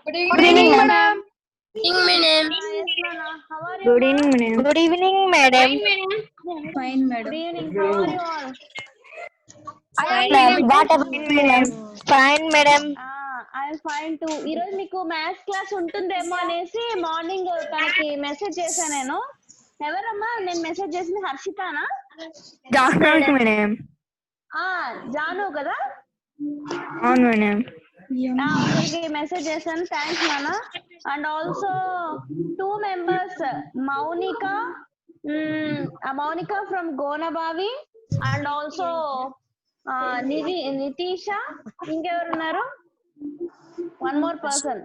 Good evening, madam. Good evening, madam. Yes, Nana. How are you? Good evening, madam. Good evening, madam. Fine, Good madam. evening. How are you all? Madam, what about madam? Fine, madam. I'm fine too. ఈరోజు మీకు maths class ఉంటుందేమో అనేసి morning తనకి message చేశాను నేను. ఎవరమ్మా నేను message చేసింది? హర్షితానా? Jahnavik, madam. జాను కదా? On, madam. ఒకరికి మెసేజ్ చేశాను. థ్యాంక్స్ నాన్న. And also 2 members, Mounika from Gonabavi and also Nitisha. ఇంకెవరున్నారు? 1 more person.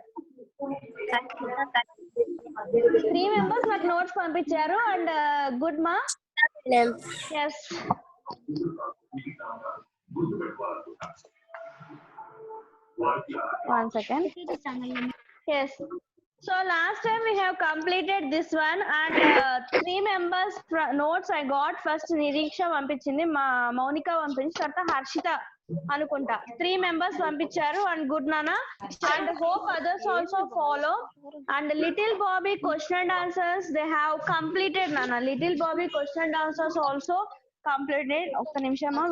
3 members నాకు నోట్స్ పంపించారు. అండ్ గుడ్ మా. Yes. One second. Yes. So last time we have completed this one, and 3 members notes I got. First Niriksha పంపించింది, మౌనిక పంపించి, తర్వాత హర్షిత అనుకుంటా. 3 members పంపించారు. And good Nana, and hope others also follow. And little Bobby question and answers they have completed Nana. Little Bobby question and answers also completed. ఒక్క నిమిషమా.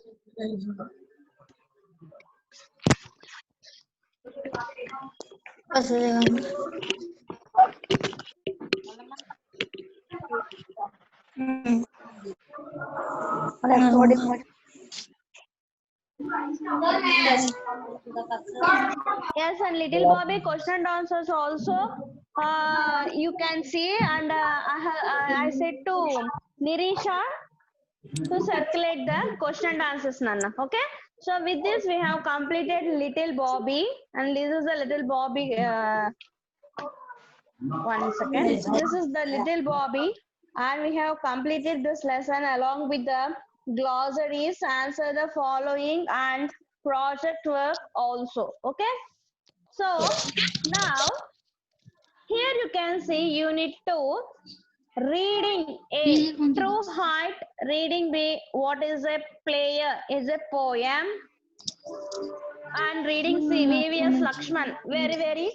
Yes, and little Bobby question and answers also you can see. And I said to Nirisha to circulate the question and answers, Nana. Okay. So with this we have completed little Bobby, and this is the little Bobby. One second. This is the little Bobby, and we have completed this lesson along with the glossaries, answer the following, and project work also. Okay. So now here you can see unit 2, reading A, true height. Reading B, what is a player, is a poem. And reading C, VVS Lakshman, very very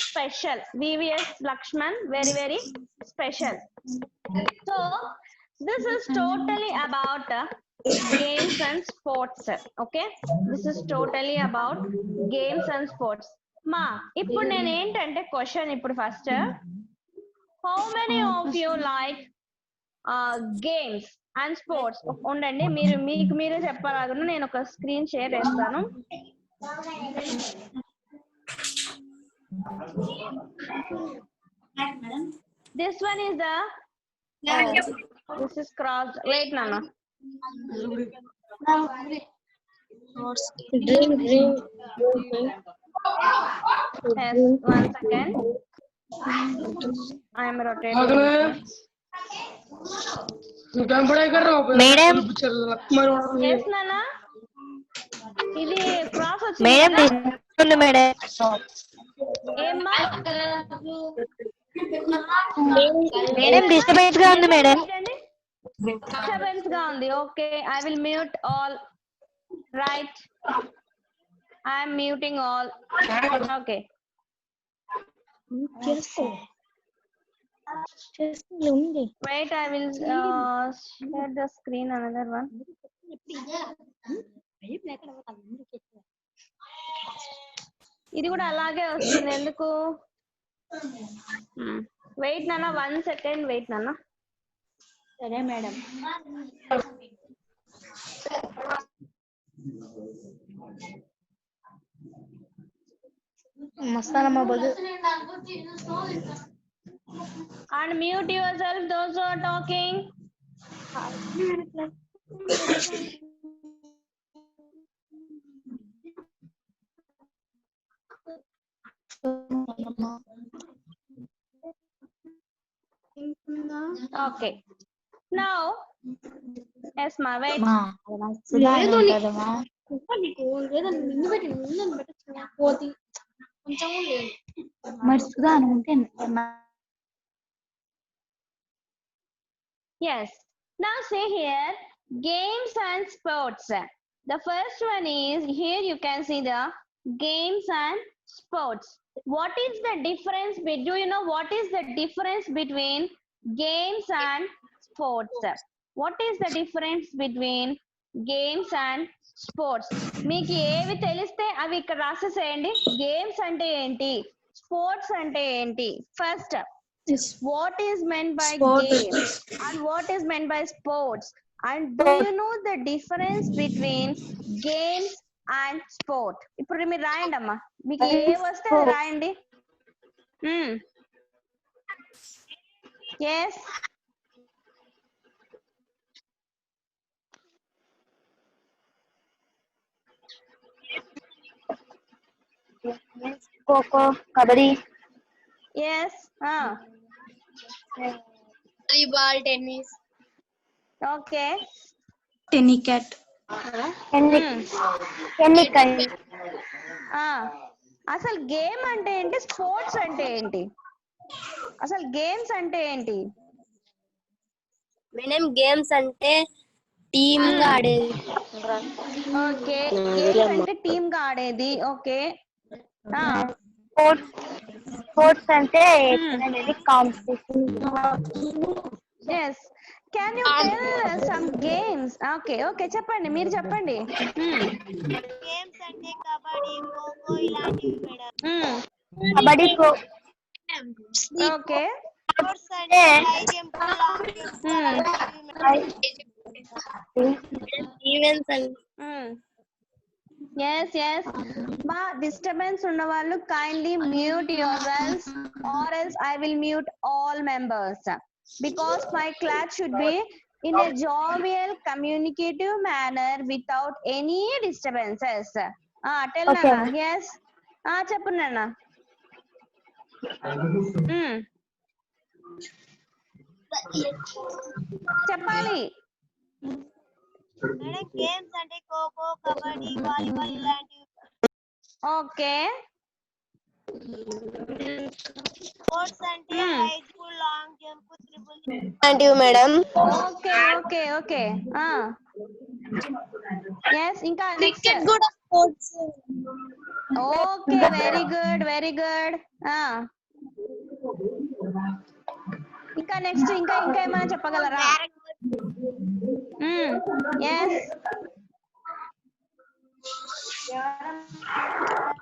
special. VVS Lakshman, very very special. So this is totally about games and sports. Okay, this is totally about games and sports. మా ఇప్పుడు నేను ఏంటంటే question ఇప్పుడు first, how many of you like games and sports? ఉండండి, మీకు మీరే చెప్పాలనుకున్నా. నేను ఒక స్క్రీన్ షేర్ చేస్తాను. This one is the this is crossed. Wait, Nana. Yes, 1 second. I am rotating. Madam. Yes, Nana. ఇది క్రాస్ వచ్చింది Madam, కదా? madam. ఏమ్మా? Madam, disturbance గా ఉంది madam. Disturbance గా ఉంది. Okay, I will mute all. Right. I am muting all. Okay. Wait, I will share the screen another one. ఇది కూడా అలాగే వస్తుంది ఎందుకు? వెయిట్ నాన్న, 1 second వెయిట్ నాన్న. సరే మేడం. మస్తానమ్మ బదు. And mute yourself those who are talking. Okay. Now, yes, ma, wait. Yes. Now say here, games and sports. The first one is, here you can see the games and sports. What is the difference between, do you know what is the difference between games and sports? What is the difference between games and sports? మీకు ఏవి తెలిస్తే అవి ఇక్కడ రాసేసేయండి. Games అంటే ఏంటి, sports అంటే ఏంటి? First, what is meant by games and what is meant by sports, and do you know the difference between games and sport? ఇప్పుడు మీరు రాయండి అమ్మా, మీకు ఏ వస్తే అది రాయండి. yes Coco, kabaddi, yes volleyball, tennis, okay Tenny cat. tennis, అసలు game అంటే ఏంటి, స్పోర్ట్స్ అంటే ఏంటి, అసలు గేమ్స్ అంటే ఏంటి? మేడం గేమ్స్ అంటే టీమ్ గా ఆడేది. ఓకే, గేమ్స్ అంటే టీమ్ గా ఆడేది. ఓకే, స్పోర్ట్స్ అంటే competition. yes can you tell some games? okay చెప్పండి, మీరు చెప్పండి. గేమ్స్ అంటే కబడ్డీ, ఖోఖో ఇలాంటివి మేడం. కబడ్డీ, ఓకే స్పోర్ట్స్ అంటే high jump, long jump, events అంటే yes మా డిస్టర్బెన్స్ ఉన్న వాళ్ళు kindly mute yourselves or else I will mute all members because my class should be in a jovial communicative manner without any disturbances. Tell Okay. Nana. Yes చెప్పు నాన్న. చెప్పాలి. Madam games అంటే kho kho, kabaddi, volleyball ఇలాంటివి. Okay, sports అంటే high jump, long jump, triple ఇలాంటివి madam. Okay yes ఇంకా next కూడా sports. Okay, very good ఇంకా నెక్స్ట్ ఇంకా ఏమైనా చెప్పగలరా? yes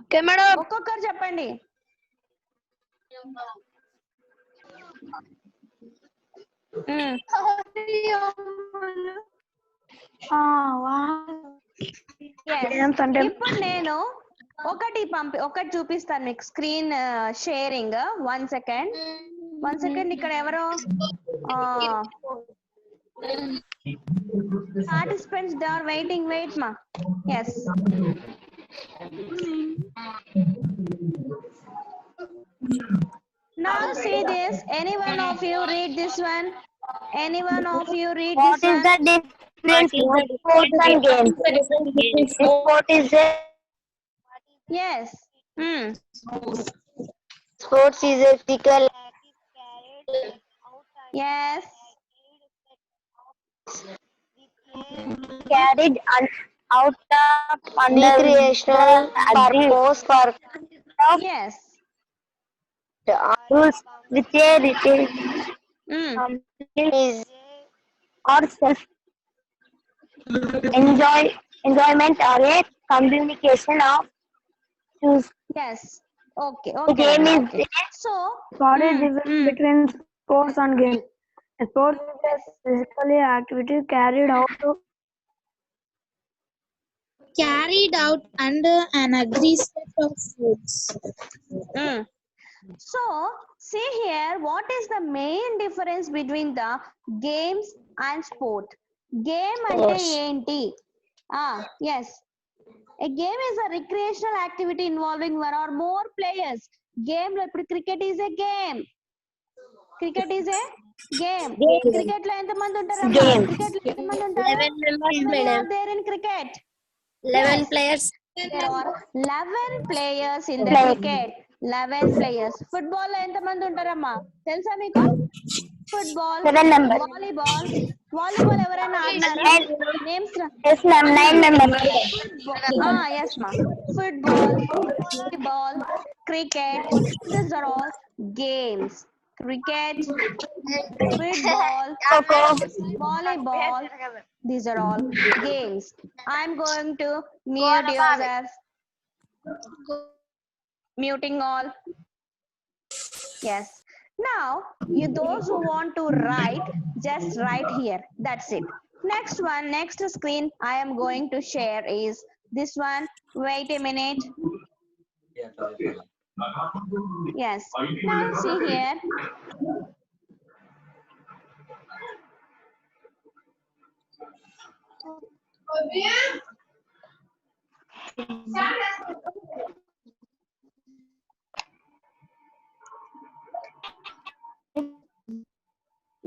okay madam. ఒక్కొక్కరు చెప్పండి. ఇప్పుడు నేను ఒకటి చూపిస్తాను మీకు, స్క్రీన్ షేరింగ్. 1 సెకండ్ ఇక్కడ ఎవరో participants, they are waiting, wait ma. yes now see this, any one of you read this one, any one of you read What this is one. the difference between sports and games? Sport is a yes sports is a physical yes carried out under recreational purpose for yes rules with a written is or self enjoyment or a communication of choose. yes okay The game is okay. So What is the difference between sports and games? Sports is a physical activity carried out under an agreed set of rules. So see here, what is the main difference between the games and sport? Game ante enti? Yes, a game is a recreational activity involving one or more players. Game lo ippudu cricket is a game. Cricket lo enta mandi untaru? Cricket lo enta mandi untaru? 11 members, They are madam. there in cricket. 11 Yes. players. There are 11 players in the cricket. 11 players. Football లో ఎంత మంది ఉంటారమ్మా తెలుసా మీకు? football, 7 members. volleyball ఎవరైనా ఆడినారా? Names Yes, ma'am. 9 members. yes ma. Football, volleyball, cricket, these are all games. Cricket, football, volleyball, these are all games. I'm going to mute yourself. Muting all. Yes. Now, those who want to write, just write here. That's it. Next one, next screen I am going to share is this one. Wait a minute. Yes. Now see here.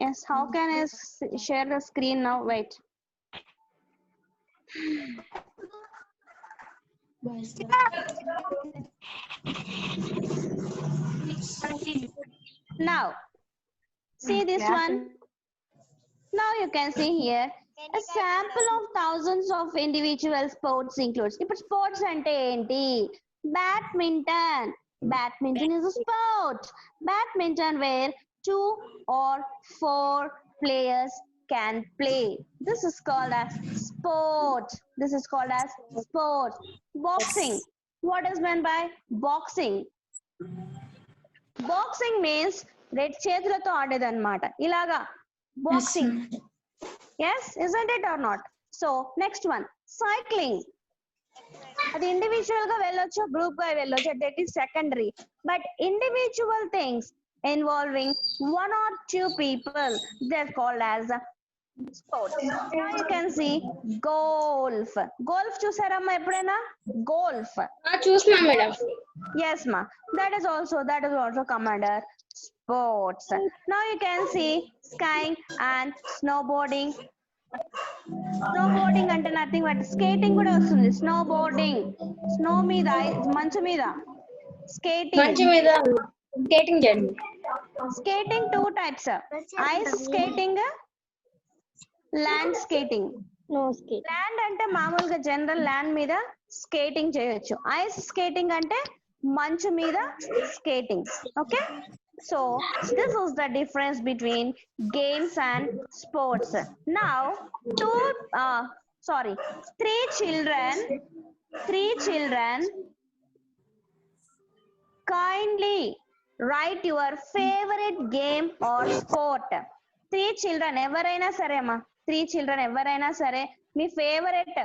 Yes, how can I share the screen now? Wait. Now, see this one. Now you can see here a sample of thousands of individual sports includes. If sports ante enti? Badminton. Badminton is a sport. Badminton where 2 or 4 players can play. This is called as sport. This is called as sport. Boxing. What is meant by boxing? Boxing means red చేతులతో ఆడేదన్నమాట. ఇలాగా boxing. Yes, isn't it or not? So next one, cycling. అది individual గా వెళ్ళొచ్చు, group గా వెళ్ళొచ్చు, that is secondary. But individual things involving 1 or 2 people, they're called as sports. Now you can see golf. Golf చూసారమ్మా ఎప్పుడైనా? Golf. చూసినా madam. Yes ma, that is also come under sports. Now you can see skiing and snowboarding. Snowboarding అంటే nothing but skating కూడా వస్తుంది. Snowboarding, snow మీద, మంచు మీద. Skating. మంచు మీద స్కేటింగ్ చేయండి. Skating 2 types. Ice skating, land skating. No skate. Land అంటే మామూలుగా జనరల్ ల్యాండ్ మీద స్కేటింగ్ చేయొచ్చు. ఐస్ స్కేటింగ్ అంటే మంచు మీద skating. Okay, so this is the difference between games and sports. Now three children kindly write your favorite game or sport. 3 children ఎవరైనా సరే అమ్మా, 3 children ఎవరైనా సరే మీ ఫేవరెట్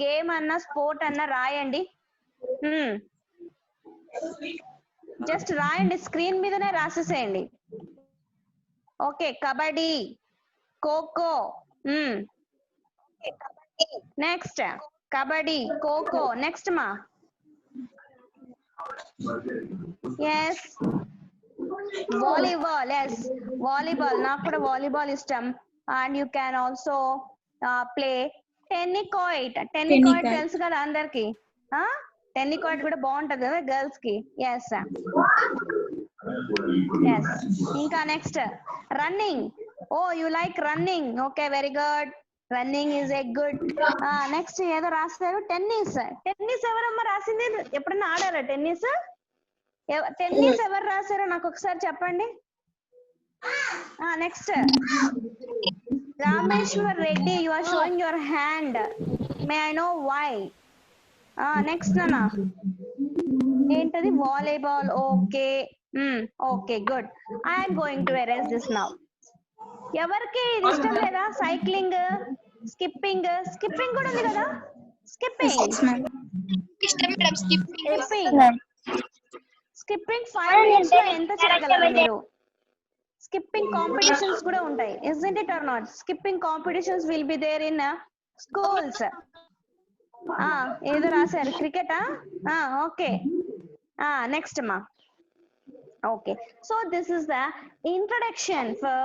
గేమ్ అన్న స్పోర్ట్ అన్న రాయండి. జస్ట్ రాయండి, స్క్రీన్ మీదనే రాసేసేయండి. Okay, kabaddi, kho kho. Next kabaddi, kho kho. Next మా ఎస్ వాలీబాల్. ఎస్ వాలీబాల్, నాకు కూడా వాలీబాల్ ఇష్టం. And you can also play tennikoit. Tennikoit తెలుసు కదా అందరికి. టెన్నికాయిట్ కూడా బాగుంటది కదా గర్ల్స్ కి. Yes yes. ఇంకా next running. Oh you like running. Okay, very good. Running is a good. Next ఏదో రాస్తారు, టెన్నిస్. టెన్నిస్ ఎవరమ్మా రాసింది? ఎప్పుడన్నా ఆడారా టెన్నిస్? టెన్నిస్ ఎవరు రాశారో నాకు ఒకసారి చెప్పండి. Next Rameshwar Reddy, you are showing your hand. May I know why? Next నానా ఏంటది? Volleyball. Okay okay, good. I'm going to erase this now. ఎవరికి ఇది ఇష్టం లేదా? Cycling, skipping. స్కిప్పింగ్ కూడా ఉంది కదా. స్కిప్పింగ్ 5 minutes లో ఎంత చేయగలరు మీరు? స్కిప్పింగ్ కాంపిటీషన్స్ కూడా ఉంటాయి. isn't it or not? Skipping competitions will be there in schools. ఏదో రాశారు, క్రికెటా? ఓకే, నెక్స్ట్ మా. Okay, so this is the introduction for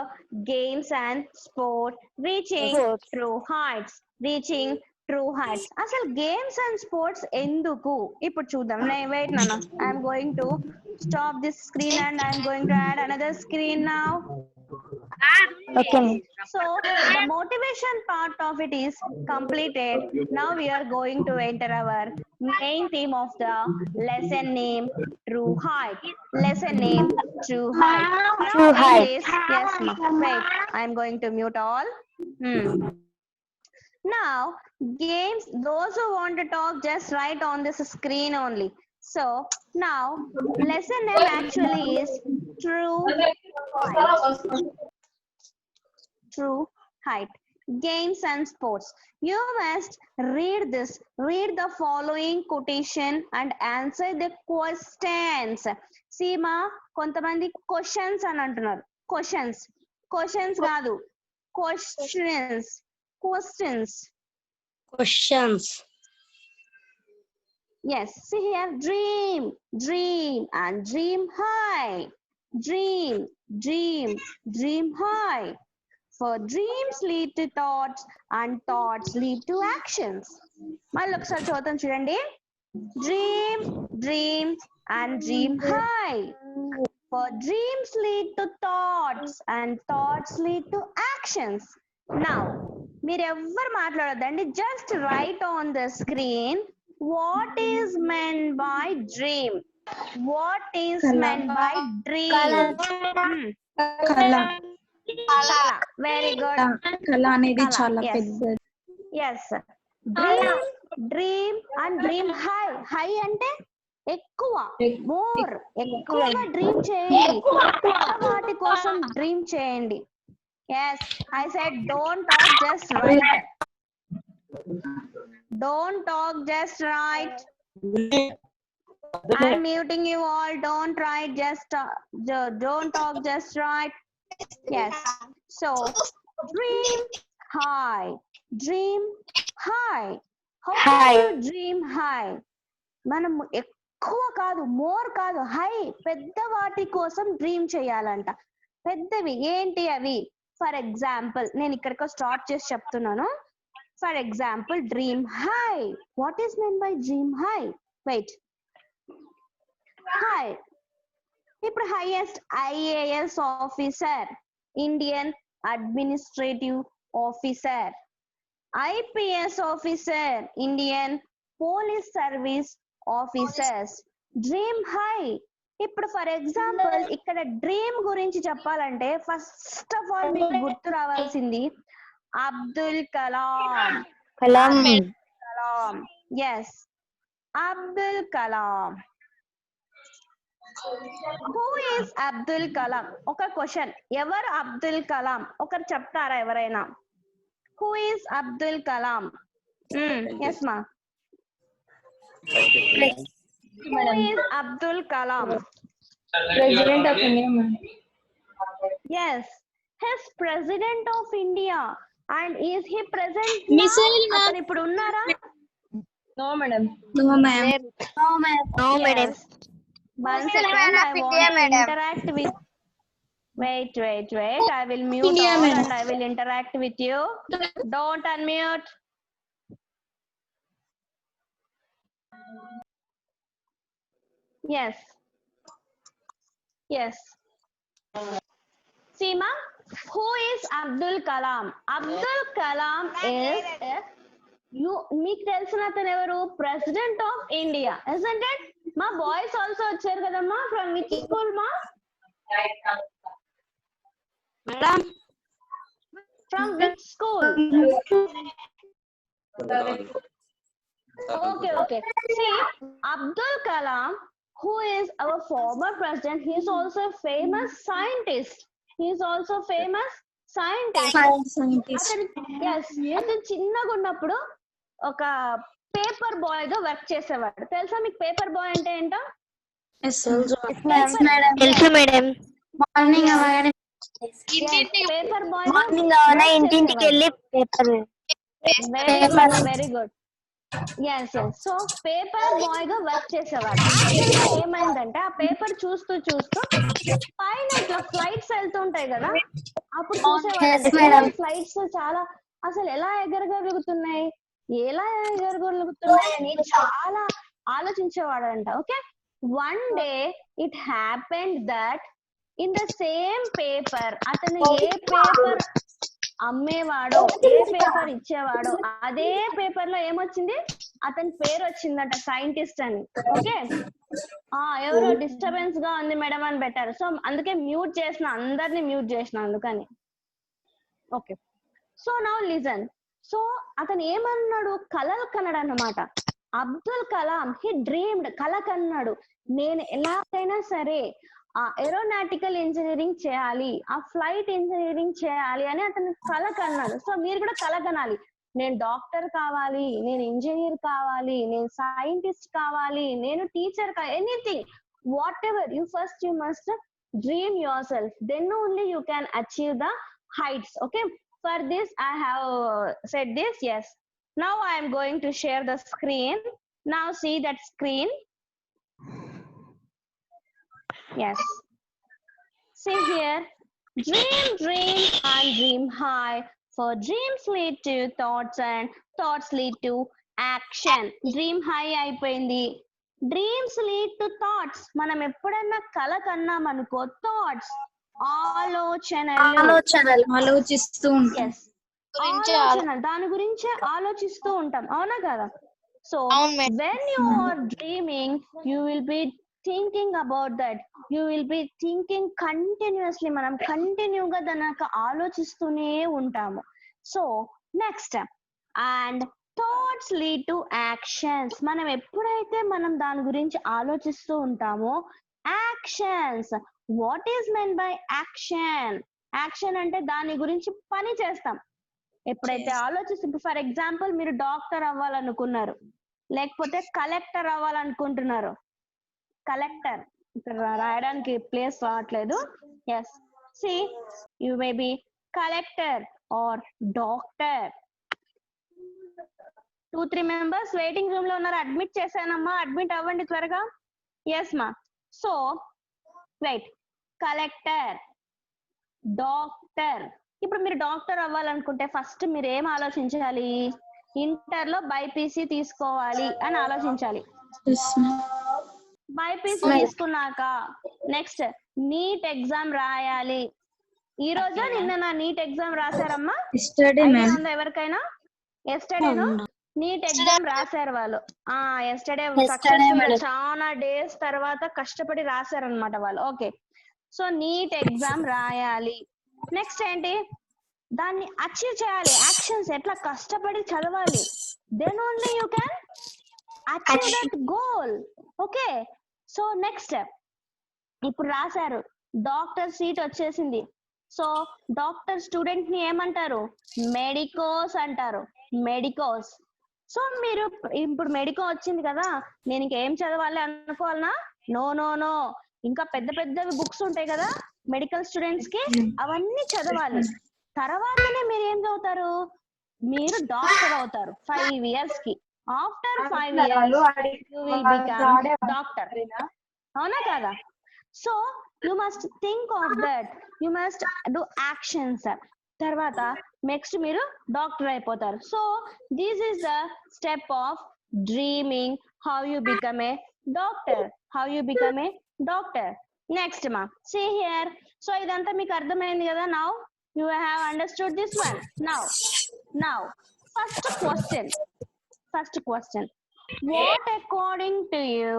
games and sport, reaching true heights. అసలు గేమ్స్ అండ్ స్పోర్ట్స్ ఎందుకు ఇప్పుడు చూద్దాం. Wait నాన్న, I'm going to stop this screen and I'm going to add another screen now. Okay. So the motivation part of it is completed. Now we are going to enter our main theme of the lesson name, True Height. Lesson name, True Height. Now True in height. this, yes, wait, I'm going to mute all. Now, games, those who want to talk, just write on this screen only. So, now, lesson name actually is True Height. True Height. Games and sports. You must read this. Read the following quotation and answer the questions. Seema కొంతమంది questions అని అంటున్నారు. Questions కాదు, questions. Yes, see here, dream and dream high. Dream high. For dreams lead to thoughts and thoughts lead to actions. మళ్ళీ ఒకసారి చూద్దాం చూడండి. Dream and dream high. For dreams lead to thoughts and thoughts lead to actions. Now, మీరు ఎవ్వరు మాట్లాడొద్దండి. Just write on the screen what is meant by dream. What is meant by dream? కళ. Very good. కళ అనేది Kala, చాలా yes. పెద్దది. Yes. Dream and dream high. High అంటే ఎక్కువ, more, ఎక్కువగా డ్రీమ్ చేయండి, వాటి కోసం డ్రీమ్ చేయండి. Yes, I said don't talk, just write. Don't talk, just write. I'm muting you all. Don't write, just don't talk, just write. Yes. So, dream high. Dream high. How can you dream high? మనం ఎక్కువ కాదు, more కాదు, high, పెద్ద వాటి కోసం dream చేయాలంట. పెద్దవి ఏంటి అవి? ఫర్ ఎగ్జాంపుల్ నేను ఇక్కడికి స్టార్ట్ చేసి చెప్తున్నాను. For example dream high. What is mean by dream high? Wait. High ఇప్పుడు highest IAS officer, Indian administrative officer, IPS officer, Indian police service officers. Dream high. ఇప్పుడు ఫర్ ఎగ్జాంపుల్ ఇక్కడ dream గురించి చెప్పాలంటే first of all మీకు గుర్తు రావాల్సింది Abdul Kalam. Yes, Abdul Kalam. Who is Abdul Kalam? ఒక question, ఎవరు అబ్దుల్ కలాం? ఒకరు చెప్తారా ఎవరైనా? Who is Abdul Kalam? Yes మా. Who is Abdul Kalam? President of India. Yes, he's President of India. And is he present Missile now? అతను ఇప్పుడు ఉన్నారా? No, madam. No, ma'am. Yes. One second, I want to interact with. Wait. I will mute India, all madam. and I will interact with you. Don't unmute. Yes. Seema, who is Abdul Kalam? Abdul Kalam is మీకు తెలిసిన అతను ఎవరు? President of India, isn't it? మా boys also వచ్చారు కదమ్మా. From which school మా? Madam, from which school? Okay. See, Abdul Kalam, who is our former president, he is also a famous scientist. అతను చిన్నగా ఉన్నప్పుడు ఒక పేపర్ బాయ్ గా work చేసేవాడు. తెలుసా మీకు పేపర్ బాయ్ అంటే ఏంటో? తెలుసు మేడం. పేపర్ బాయ్ ఇంటింటికి వెళ్ళి paper. Very good. Yes. So paper boy గా వర్క్ చేసేవాడు. యాక్చువల్గా ఏమైందంటే ఆ పేపర్ చూస్తూ పైన ఇట్లా ఫ్లైట్స్ వెళ్తుంటాయి కదా, అప్పుడు చూసేవాడు ఫ్లైట్స్ చాలా అసలు ఎలా ఎగరగలుగుతున్నాయి అని చాలా ఆలోచించేవాడంట. Okay, one day it happened that in the same paper అతను ఏ పేపర్ అమ్మేవాడో ఏ పేపర్ ఇచ్చేవాడో అదే పేపర్ లో ఏమొచ్చింది అతని పేరు వచ్చిందట సైంటిస్ట్ అని. ఓకే ఎవరో డిస్టర్బెన్స్ గా ఉంది మేడం అని పెట్టారు. సో అందుకే మ్యూట్ చేసిన, అందరిని మ్యూట్ చేసిన అందుకని. Okay so now listen. So అతను ఏమన్నాడు, కలలు కన్నాడు అన్నమాట. అబ్దుల్ కలాం హీ డ్రీమ్డ్, కల కన్నాడు నేను ఎలాగైనా సరే ఆ ఏరోనాటికల్ ఇంజనీరింగ్ చేయాలి, ఆ ఫ్లైట్ ఇంజనీరింగ్ చేయాలి అని అతను కల కన్నాడు. సో మీరు కూడా కల కనాలి, నేను డాక్టర్ కావాలి, నేను ఇంజనీర్ కావాలి, నేను సైంటిస్ట్ కావాలి, నేను టీచర్ కావాలి, anything whatever you first you must dream yourself, then only you can achieve the heights. Okay, for this I have said this. Yes, now I am going to share the screen. Now see that screen. Yes, see here, dream and dream high, for dreams lead to thoughts and thoughts lead to action. Dream high అయిపోయింది, dreams lead to thoughts. మనం ఎప్పుడన్నా కల కన్నాం అనుకో, thoughts ఆలోచిస్తూ ఉంటాం. దాని గురించే ఆలోచిస్తూ ఉంటాం, అవునా కదా? So when you are dreaming you will be thinking about that, you will be thinking continuously. మనం కంటిన్యూగా దాని ఆలోచిస్తూనే ఉంటాము. So next, and thoughts lead to actions. మనం ఎప్పుడైతే మనం దాని గురించి ఆలోచిస్తూ ఉంటామో, actions. What is mean by action? Action అంటే దాని గురించి పని చేస్తాం. ఎప్పుడైతే ఆలోచిస్తే, ఫర్ ఎగ్జాంపుల్ మీరు డాక్టర్ అవ్వాలనుకున్నారు, లేకపోతే కలెక్టర్ అవ్వాలనుకుంటున్నారు. కలెక్టర్ ఇక్కడ రాయడానికి ప్లేస్ రావట్లేదు. Yes, see you may be collector or doctor. 2-3 members waiting room లో ఉన్నారు, అడ్మిట్ చేశానమ్మా, అడ్మిట్ అవ్వండి త్వరగా. ఎస్ మా. So right, collector, doctor. ఇప్పుడు మీరు డాక్టర్ అవ్వాలనుకుంటే ఫస్ట్ మీరు ఏం ఆలోచించాలి? ఇంటర్ లో బైపీసీ తీసుకోవాలి అని ఆలోచించాలి. బైపీసీ తీసుకున్నాక నెక్స్ట్ నీట్ ఎగ్జామ్ రాయాలి. ఈ రోజు నిన్న నా నీట్ ఎగ్జామ్ రాశారమ్మా ఎవరికైనా? ఎస్టర్డేనా నీట్ ఎగ్జామ్ రాశారు వాళ్ళు. ఎస్టర్డే సక్సెస్ఫుల్, చాలా డేస్ తర్వాత కష్టపడి రాశారనమాట వాళ్ళు. ఓకే, సో నీట్ ఎగ్జామ్ రాయాలి. నెక్స్ట్ ఏంటి? దాన్ని అచీవ్ చేయాలి. యాక్షన్స్, ఎట్లా కష్టపడి చదవాలి. Then only you can achieve that goal. Okay, so next ఇప్పుడు రాశారు, డాక్టర్ సీట్ వచ్చేసింది. సో డాక్టర్ స్టూడెంట్ ని ఏమంటారు? మెడికోస్ అంటారు, మెడికోస్. సో మీరు ఇప్పుడు మెడికో వచ్చింది కదా, నేను ఇంకేం చదవాలి అనుకోవాలనా? నో నో నో, ఇంకా పెద్ద పెద్దవి బుక్స్ ఉంటాయి కదా మెడికల్ స్టూడెంట్స్ కి, అవన్నీ చదవాలి. తర్వాతనే మీరు ఏం చదువుతారు? మీరు డాక్టర్ అవుతారు 5 years కి. After 5 years you will become doctor, అవునా కదా? So you must think of that, you must do actions. తర్వాత నెక్స్ట్ మీరు డాక్టర్ అయిపోతారు. So this is the step of dreaming, how you become a doctor, how you become a doctor. Next మా, see here. So ఇదంతా మీకు అర్థమైంది కదా? Now you have understood this one. Now first question, what according to you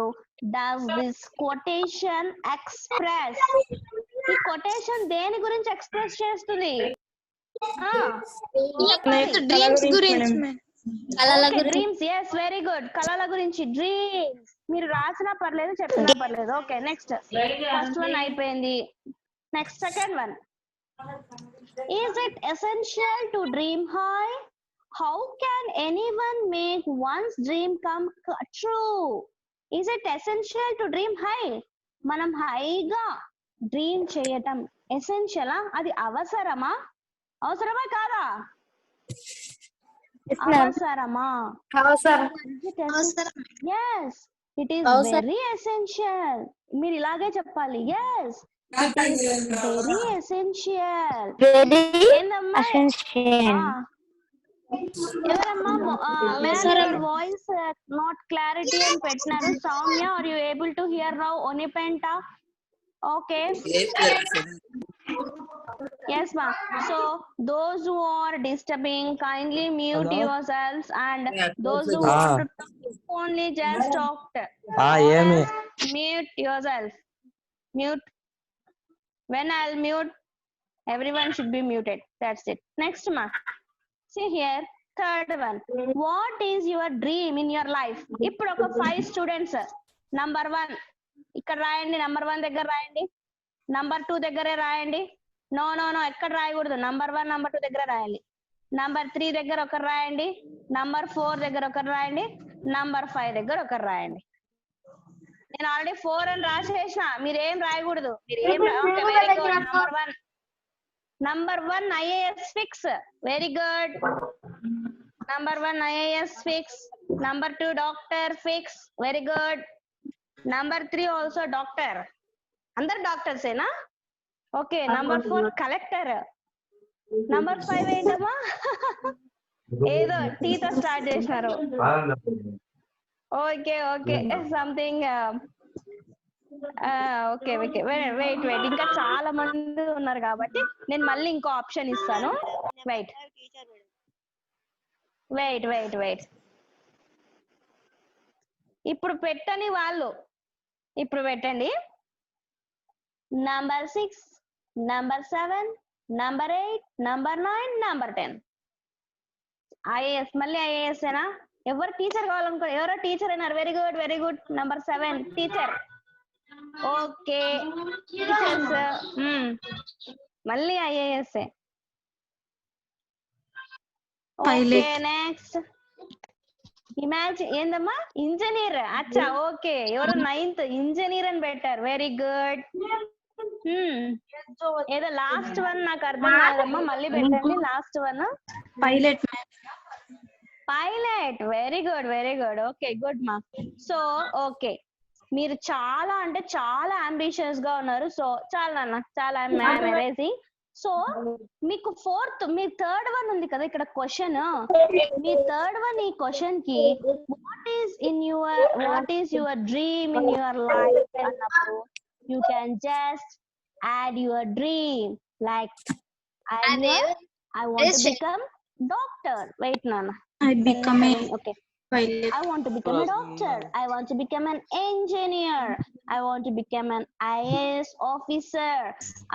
does this quotation express? ఈ quotation దేని గురించి express చేస్తుంది? Dreams గురించి. Dreams, yes, very good. కళల గురించి, డ్రీమ్స్. మీరు రాసినా పర్లేదు, చెప్పినా పర్లేదు. ఓకే, నెక్స్ట్ ఫస్ట్ వన్ అయిపోయింది. Next second one, is it essential to dream high? How can anyone make one's dream come true? Is it essential to dream high? మనం హైగా డ్రీమ్ చేయటం ఎసెన్షియలా? అది అవసరమా? అవసరమా కాదా? అవసరమా? Yes, it is very essential. మీరు ఇలాగే చెప్పాలి. Yes, it is very essential. ఎవరమ్మా వాయిస్ నాట్ క్లారిటీ అని పెట్టినారు? Soumya, are you able to hear now? ఒనిపెంట, Okay. Yes, ma'am. So those who are disturbing, kindly mute yourselves, and those who want to talk only just talk. ఏమి Mute yourself. Mute. When I'll mute, everyone should be muted. That's it. Next, ma'am. See here, third one. What is your dream in your life? ఇప్పుడు ఒక 5 students. Number 1 ఇక్కడ రాయండి, number 1 దగ్గర రాయండి, number 2 దగ్గరే రాయండి. No ఎక్కడ రాయకూడదు. number 1 number 2 దగ్గర రాయాలి. number 3 దగ్గర ఒకరు రాయండి, number 4 దగ్గర ఒకరు రాయండి, number 5 దగ్గర ఒకరు రాయండి. నేను ఆల్రెడీ 4 అని రాసేసిన, మీరేం రాయకూడదు. మీరు ఏం very good. number 1 IAS fix. Very good. number 1 IAS fix. number 2 doctor fix. Very good. number 3 also doctor. అందరు డాక్టర్స్ ఏనా? ఓకే. number 4 collector. number 5 ఏంటమ్మా? ఏదో టీతో స్టార్ట్ చేసినారు. Okay something. ఓకే వెయిట్ ఇంకా చాలా మంది ఉన్నారు కాబట్టి నేను మళ్ళీ ఇంకో ఆప్షన్ ఇస్తాను. వెయిట్ ఇప్పుడు పెట్టని వాళ్ళు ఇప్పుడు పెట్టండి. number 6, number 7, number 8, number 9, number 10. IAS మళ్ళీ ఐఏఎస్ ఏనా? ఎవరు టీచర్ కావాలనుకో, ఎవరో టీచర్ అయినారు. Very good. number 7 teacher. Okay teachers మళ్ళీ ఐఏఎస్. ఓకే నెక్స్ట్ ఇమాజిన్ ఏందమ్మా? ఇంజనీర్. అచ్చా ఓకే. ఎవరు 9th ఇంజనీర్ అని పెట్టారు. Very good. ఏదో లాస్ట్ వన్ నాకు అర్థం కాదమ్మా, మళ్ళీ పెట్టండి last one. Pilot. Very good. Okay good మా. సో ఓకే మీరు చాలా అంటే చాలా అంబిషియస్ గా ఉన్నారు. సో చాలా అమేజింగ్. సో మీకు మీ థర్డ్ వన్ ఉంది కదా ఇక్కడ క్వశ్చన్. మీ థర్డ్ వన్ ఈ క్వశ్చన్ కి what is your dream in your life అన్నప్పుడు you can just add your dream, like I want to become doctor. Wait Nana, I become a okay pilot. I want to become a doctor. I want to become an engineer. I want to become an IAS officer.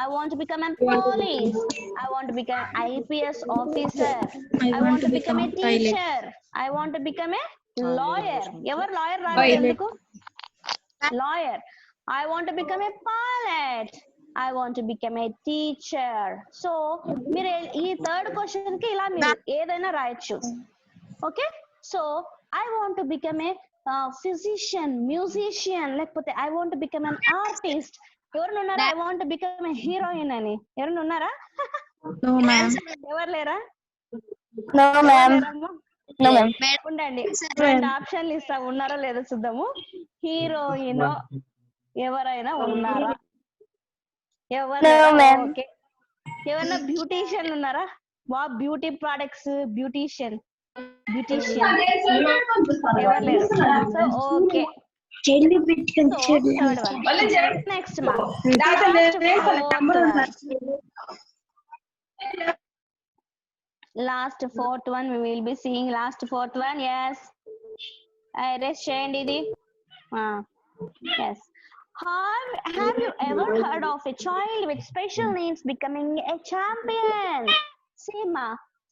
I want to become a police. I want to become IPS officer. I want to become a teacher. I want to become a lawyer. Ever lawyer raadu? Lawyer. I want to become a pilot. I want to become a teacher. So మీరు ఈ third question కి ఇలా మీరు ఏదైనా రాయొచ్చు. Okay so I want to become a physician, musician, లేకపోతే I want to become an artist. ఎవరు ఉన్నారా? I want to become a heroine అని ఎవరు ఉన్నారా? No ma'am. ఎవరు లేరా? No ma'am. ఉండండి, 2 ఆప్షన్లు ఇస్తా, ఉన్నారో లేదో చూద్దాము. హీరోయిన్ ఎవరైనా ఉన్నారా? ఓకే. ఎవరైనా బ్యూటీషియన్ ఉన్నారా? బ్యూటీ ప్రొడక్ట్స్ బ్యూటీషియన్ ఎవరు లేరు. So okay next last fourth one we will be seeing fourth one. Yes, erase చేయండి ఇది. Yes. Have you ever heard of a child with special needs becoming a champion? Seema,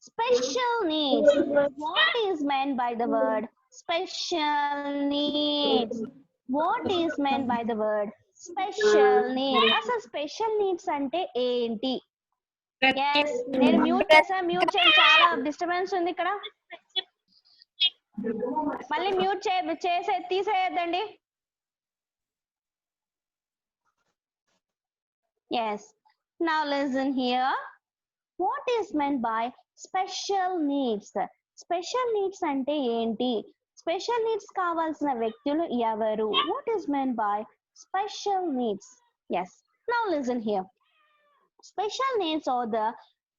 special needs. What is meant by the word special needs? What is meant by the word special needs? అసలు special needs అంటే ఏంటి? Yes, నేను mute చేయండి, చాలా disturbance ఉంది ఇక్కడ. మళ్ళీ mute తీసేయద్దండి. Yes. Now listen here. What is meant by special needs? Special needs ante enti? Special needs కావాల్సిన వ్యక్తులు ఎవరు? What is meant by special needs? Yes. Now listen here. Special needs are the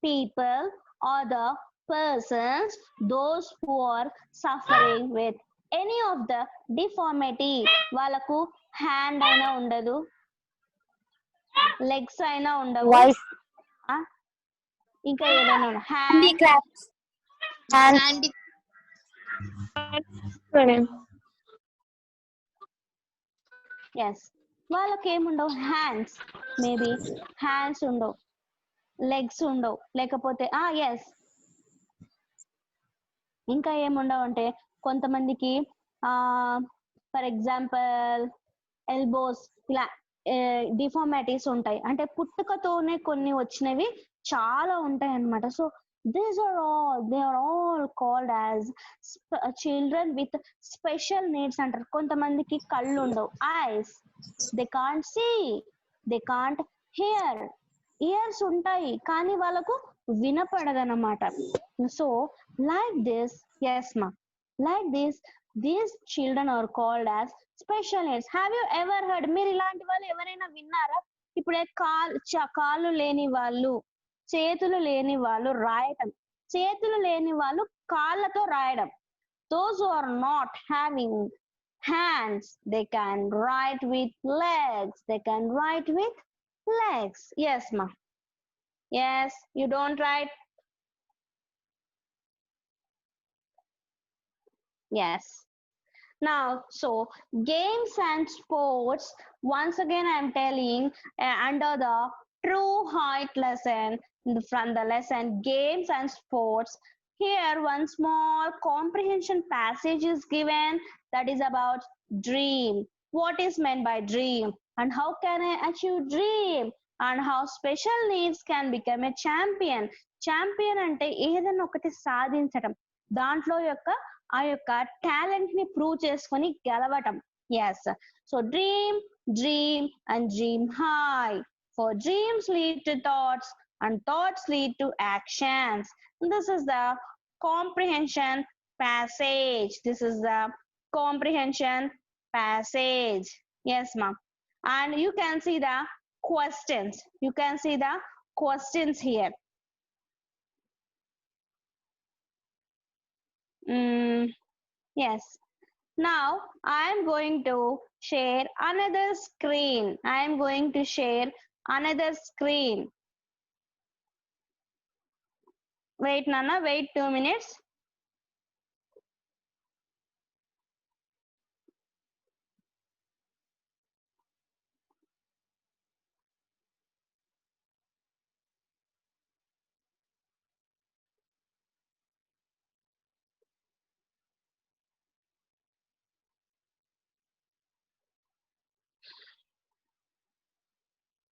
people or the persons, those who are suffering with any of the deformity. వాళ్ళకు hand అయినా ఉండదు, legs అయినా ఉండవు. Voice. ఇంకా ఏదైనా hand, Handicrafts. Handy. Madam. Yes వాళ్ళకి ఏముండవు, hands, maybe hands ఉండవు, లెగ్స్ ఉండవు, లేకపోతే ఎస్ ఇంకా ఏముండవు అంటే కొంతమందికి ఫర్ ఎగ్జాంపుల్ ఎల్బోస్ ఇలా డిఫార్మాలిటీస్ ఉంటాయి, అంటే పుట్టుకతోనే కొన్ని వచ్చినవి చాలా ఉంటాయి అన్నమాట. So they are all called as children with special needs అంటారు. కొంతమందికి కళ్ళు ఉండవు, eyes, they can't see, they can't hear, ears ఉంటాయి కానీ వాళ్ళకు వినపడదన్నమాట. So like this, yes ma, like this these children are called as special needs. have you ever heard, మీరు ఇలాంటి వాళ్ళు ఎవరైనా విన్నారా? ఇప్పుడే కాళ్ళు లేని వాళ్ళు, చేతులు లేని వాళ్ళు రాయటం, చేతులు లేని వాళ్ళు కాళ్ళతో రాయడం. those who are not having hands, they can write with legs, they can write with legs. yes ma, yes, you don't write. yes. Now, so games and sports, once again I am telling under the true height lesson, from the lesson games and sports, here one small comprehension passage is given, that is about dream. What is meant by dream, and how can I achieve dream, and how special needs can become a champion. champion అంటే ఏదైనా ఒకటి సాధించడం, దాంట్లో ఆ యొక్క talent ని prove చేసుకొని గెలవటం. Yes, so dream, dream and dream high. For dreams lead to thoughts and thoughts lead to actions. This is the comprehension passage. This is the comprehension passage. Yes ma'am. And you can see the questions. You can see the questions here. Yes. Now I am going to share another screen. I am going to share another screen. Wait Nana, wait 2 minutes.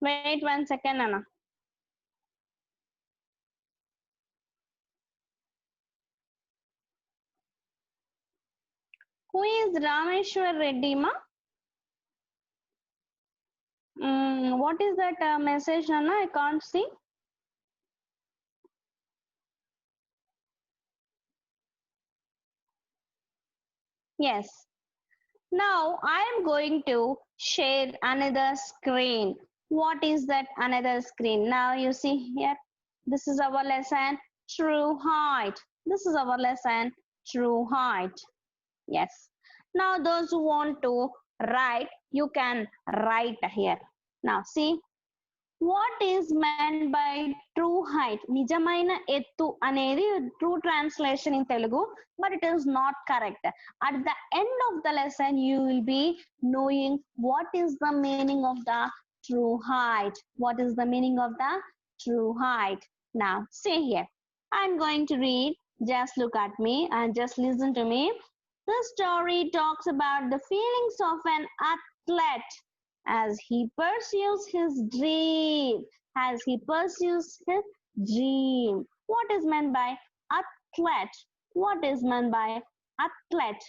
Wait 1 second Nana. Who is Rameshwar Reddy ma? What is that message Nana? I can't see. Yes. Now I am going to share another screen. What is that another screen? Now you see here, this is our lesson, true height. This is our lesson, true height. Yes. Now those who want to write, you can write here. Now see, what is meant by true height? Nijamaina ettu anedi true translation in Telugu, but it is not correct. At the end of the lesson, you will be knowing what is the meaning of the true height. What is the meaning of the true height? Now, see here. I'm going to read. Just look at me and just listen to me. This story talks about the feelings of an athlete as he pursues his dream. As he pursues his dream. What is meant by athlete? What is meant by athlete?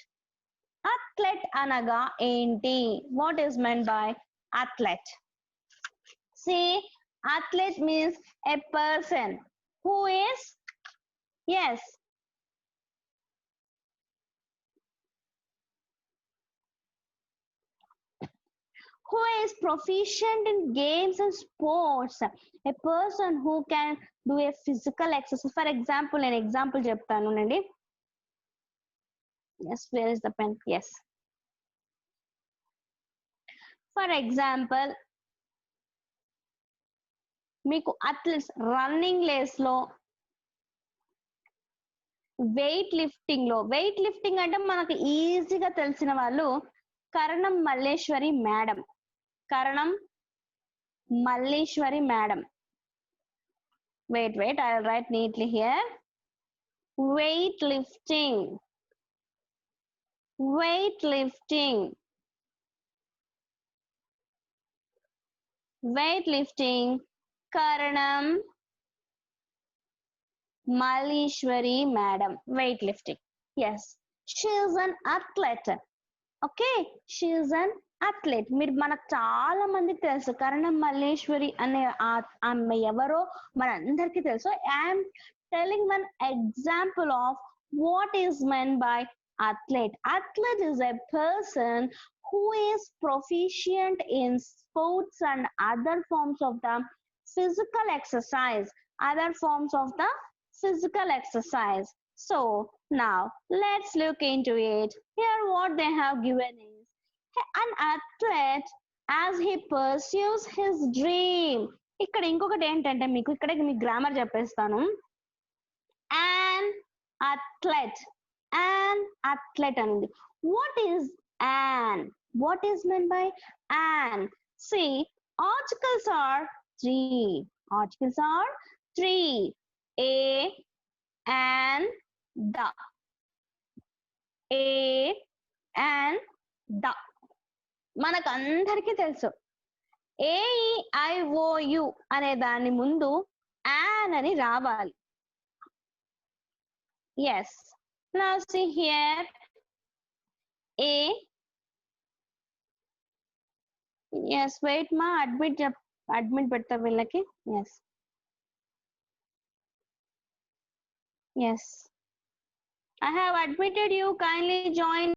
Athlete anaga enti. What is meant by athlete? See, athlete means a person who is, yes, who is proficient in games and sports. A person who can do a physical exercise. For example, an example చెప్తాను నండి. Yes, where is the pen? Yes. For example, మీకు athletes running race లో, weight lifting అంటే మనకు ఈజీగా తెలిసిన వాళ్ళు Karnam Malleswari madam. Wait, I'll write neatly here. Weightlifting. Karanam Malleshwari madam. Weightlifting. Yes, she is an athlete. Okay, she is an athlete. మీరు మనకు చాలా మందికి తెలుసు కరణం మల్లేశ్వరి అనే ఆమె ఎవరో మనందరికీ తెలుసు. I'm telling one example of what is meant by athlete. Athlete is a person who is proficient in sports and other forms of the physical exercise. So now let's look into it. Here what they have given is an athlete as he pursues his dream. ఇక్కడ ఇంకొకటి ఏంటంటే మీకు ఇక్కడ మీ grammar చెప్పేస్తాను. an athlete అనేది what is meant by an? See, articles are three. A and the మనకు అందరికీ తెలుసు AEIOU అనే దాని ముందు an అని రావాలి. Yes, now see here A. Yes, wait ma, admit పెడతా వీళ్ళకి. Yes, I have admitted you, kindly join